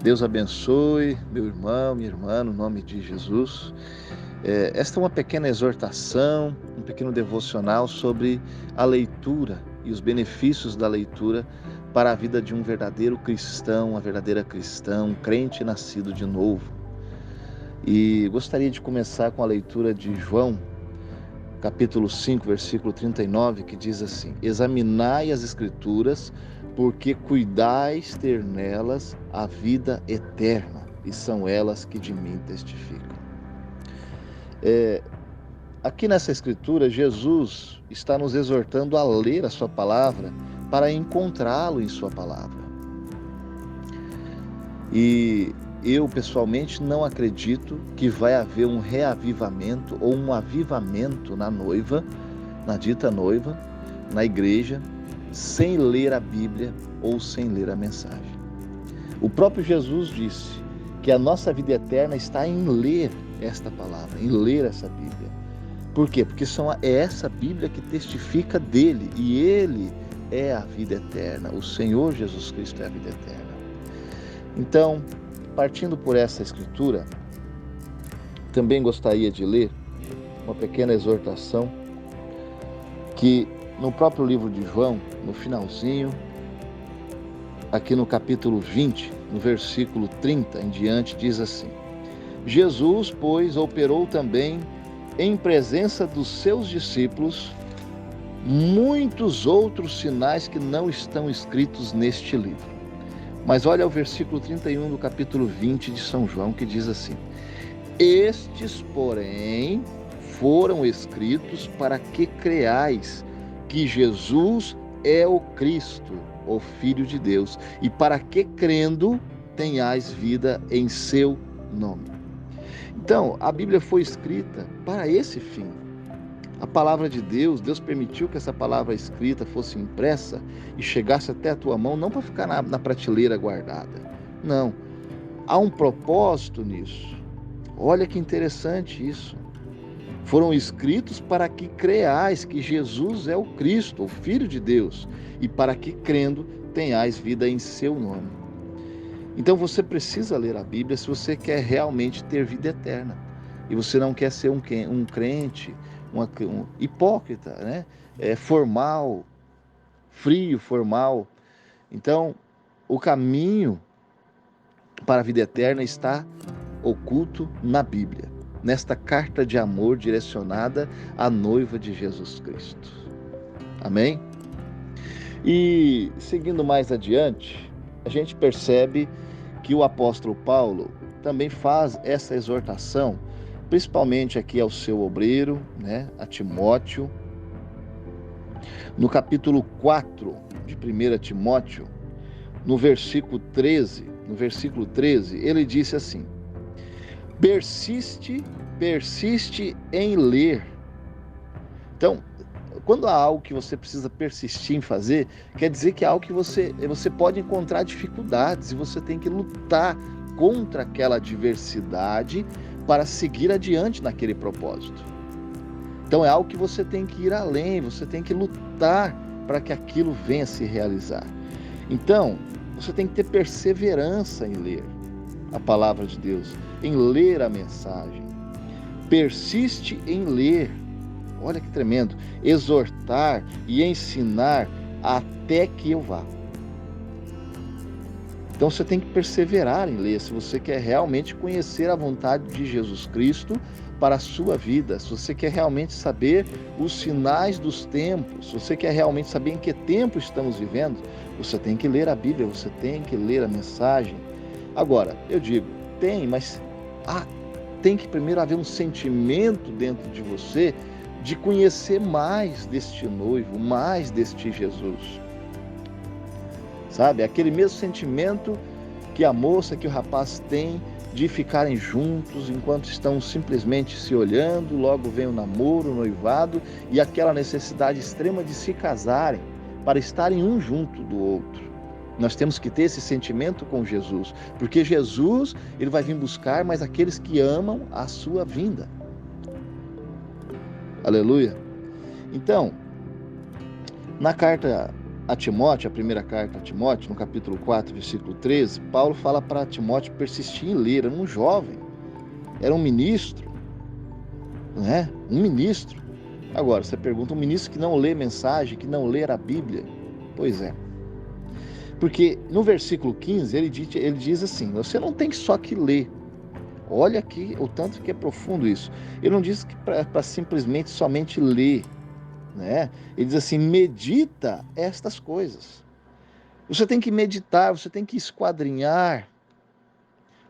Deus abençoe meu irmão, minha irmã, no nome de Jesus. Esta é uma pequena exortação, um pequeno devocional sobre a leitura e os benefícios da leitura para a vida de um verdadeiro cristão, uma verdadeira cristã, um crente nascido de novo. E gostaria de começar com a leitura de João, capítulo 5, versículo 39, que diz assim: Examinai as Escrituras, porque cuidais ter nelas a vida eterna, e são elas que de mim testificam. Aqui nessa Escritura, Jesus está nos exortando a ler a sua palavra para encontrá-lo em sua palavra. E eu, pessoalmente, não acredito que vai haver um reavivamento ou um avivamento na noiva, na dita noiva, na igreja, sem ler a Bíblia ou sem ler a mensagem. O próprio Jesus disse que a nossa vida eterna está em ler esta palavra, em ler essa Bíblia. Por quê? Porque é essa Bíblia que testifica dele, e ele é a vida eterna. O Senhor Jesus Cristo é a vida eterna. Então, partindo por essa escritura, também gostaria de ler uma pequena exortação que no próprio livro de João, no finalzinho, aqui no capítulo 20, no versículo 30 em diante, diz assim: Jesus, pois, operou também em presença dos seus discípulos muitos outros sinais que não estão escritos neste livro. Mas olha o versículo 31 do capítulo 20 de São João, que diz assim: Estes, porém, foram escritos para que creais que Jesus é o Cristo, o Filho de Deus, e para que, crendo, tenhais vida em seu nome. Então, a Bíblia foi escrita para esse fim. A palavra de Deus permitiu que essa palavra escrita fosse impressa e chegasse até a tua mão, não para ficar na prateleira guardada. Não. Há um propósito nisso. Olha que interessante isso. Foram escritos para que creais que Jesus é o Cristo, o Filho de Deus, e para que, crendo, tenhais vida em seu nome. Então você precisa ler a Bíblia se você quer realmente ter vida eterna. E você não quer ser um crente, um hipócrita, né? Formal, frio, formal. Então, o caminho para a vida eterna está oculto na Bíblia, nesta carta de amor direcionada à noiva de Jesus Cristo. Amém? E seguindo mais adiante, a gente percebe que o apóstolo Paulo também faz essa exortação, principalmente aqui ao seu obreiro, né, a Timóteo. No capítulo 4 de 1 Timóteo, no versículo 13, ele disse assim: persiste em ler. Então, quando há algo que você precisa persistir em fazer, quer dizer que é algo que você pode encontrar dificuldades e você tem que lutar contra aquela adversidade para seguir adiante naquele propósito. Então é algo que você tem que ir além, você tem que lutar para que aquilo venha a se realizar. Então, você tem que ter perseverança em ler a palavra de Deus, em ler a mensagem. Persiste em ler. Olha que tremendo. Exortar e ensinar até que eu vá. Então você tem que perseverar em ler, se você quer realmente conhecer a vontade de Jesus Cristo para a sua vida, se você quer realmente saber os sinais dos tempos, se você quer realmente saber em que tempo estamos vivendo, você tem que ler a Bíblia, você tem que ler a mensagem. Agora, eu digo, mas tem que primeiro haver um sentimento dentro de você de conhecer mais deste noivo, mais deste Jesus. Sabe, aquele mesmo sentimento que a moça, que o rapaz tem de ficarem juntos enquanto estão simplesmente se olhando, logo vem o namoro, o noivado e aquela necessidade extrema de se casarem para estarem um junto do outro. Nós temos que ter esse sentimento com Jesus, porque Jesus, ele vai vir buscar mais aqueles que amam a sua vinda. Aleluia. Então, na carta a Timóteo, a primeira carta a Timóteo, no capítulo 4, versículo 13, Paulo fala para Timóteo persistir em ler. Era um jovem, era um ministro, né? Um ministro. Agora, você pergunta, um ministro que não lê mensagem, que não lê a Bíblia? Pois é. Porque no versículo 15, ele diz assim, você não tem só que ler. Olha aqui o tanto que é profundo isso. Ele não diz que para simplesmente somente ler, né? Ele diz assim, medita estas coisas. Você tem que meditar, você tem que esquadrinhar,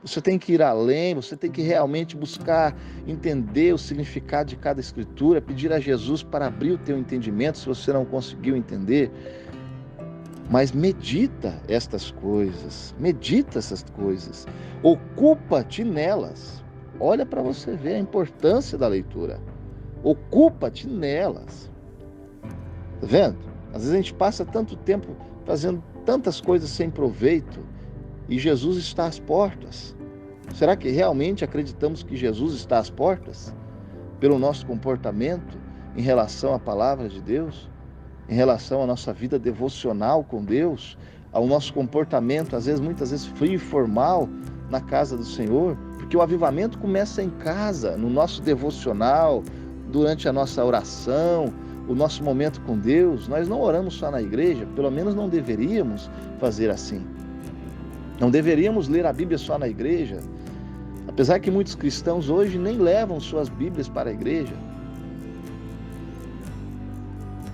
você tem que ir além, você tem que realmente buscar entender o significado de cada escritura, pedir a Jesus para abrir o teu entendimento se você não conseguiu entender. Mas medita estas coisas, medita essas coisas, ocupa-te nelas. Olha para você ver a importância da leitura. Ocupa-te nelas. Tá vendo? Às vezes a gente passa tanto tempo fazendo tantas coisas sem proveito e Jesus está às portas. Será que realmente acreditamos que Jesus está às portas? Pelo nosso comportamento em relação à palavra de Deus? Em relação à nossa vida devocional com Deus, ao nosso comportamento, muitas vezes frio e formal na casa do Senhor, porque o avivamento começa em casa, no nosso devocional, durante a nossa oração, o nosso momento com Deus. Nós não oramos só na igreja, pelo menos não deveríamos fazer assim. Não deveríamos ler a Bíblia só na igreja, apesar que muitos cristãos hoje nem levam suas Bíblias para a igreja.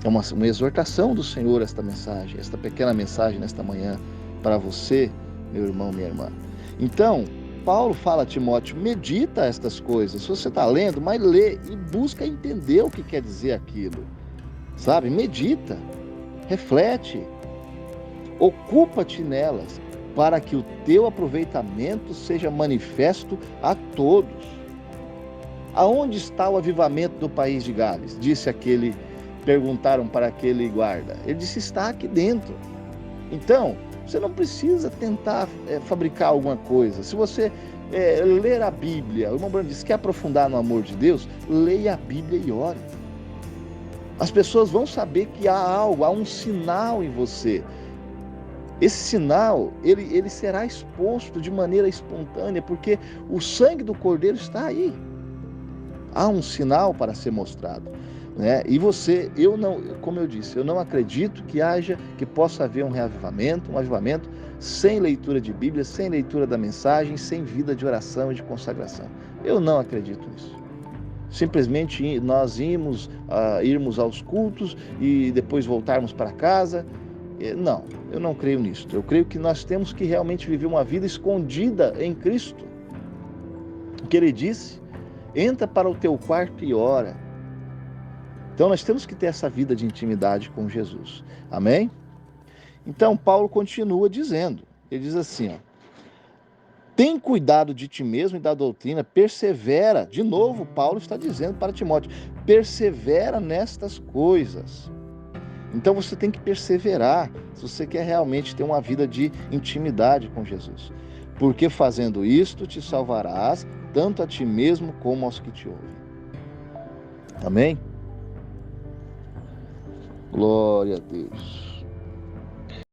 É uma exortação do Senhor esta mensagem, esta pequena mensagem nesta manhã para você, meu irmão, minha irmã. Então, Paulo fala a Timóteo, medita estas coisas. Se você está lendo, mas lê e busca entender o que quer dizer aquilo. Sabe? Medita, reflete, ocupa-te nelas, para que o teu aproveitamento seja manifesto a todos. Aonde está o avivamento do país de Gales? Perguntaram para aquele guarda. Ele disse, está aqui dentro. Então, você não precisa tentar fabricar alguma coisa. Se você ler a Bíblia, o irmão Branco disse, quer aprofundar no amor de Deus? Leia a Bíblia e ore. As pessoas vão saber que há algo, há um sinal em você. Esse sinal, ele será exposto de maneira espontânea, porque o sangue do Cordeiro está aí. Há um sinal para ser mostrado. Né? E você, como eu disse, eu não acredito que possa haver um avivamento sem leitura de Bíblia, sem leitura da mensagem, sem vida de oração e de consagração. Eu não acredito nisso. Simplesmente nós irmos aos cultos e depois voltarmos para casa. Não, eu não creio nisso. Eu creio que nós temos que realmente viver uma vida escondida em Cristo. O que ele disse? Entra para o teu quarto e ora. Então nós temos que ter essa vida de intimidade com Jesus. Amém? Então Paulo continua dizendo, ele diz assim, tem cuidado de ti mesmo e da doutrina, persevera. De novo, Paulo está dizendo para Timóteo, persevera nestas coisas. Então você tem que perseverar, se você quer realmente ter uma vida de intimidade com Jesus. Porque fazendo isto, te salvarás, tanto a ti mesmo como aos que te ouvem. Amém? Glória a Deus.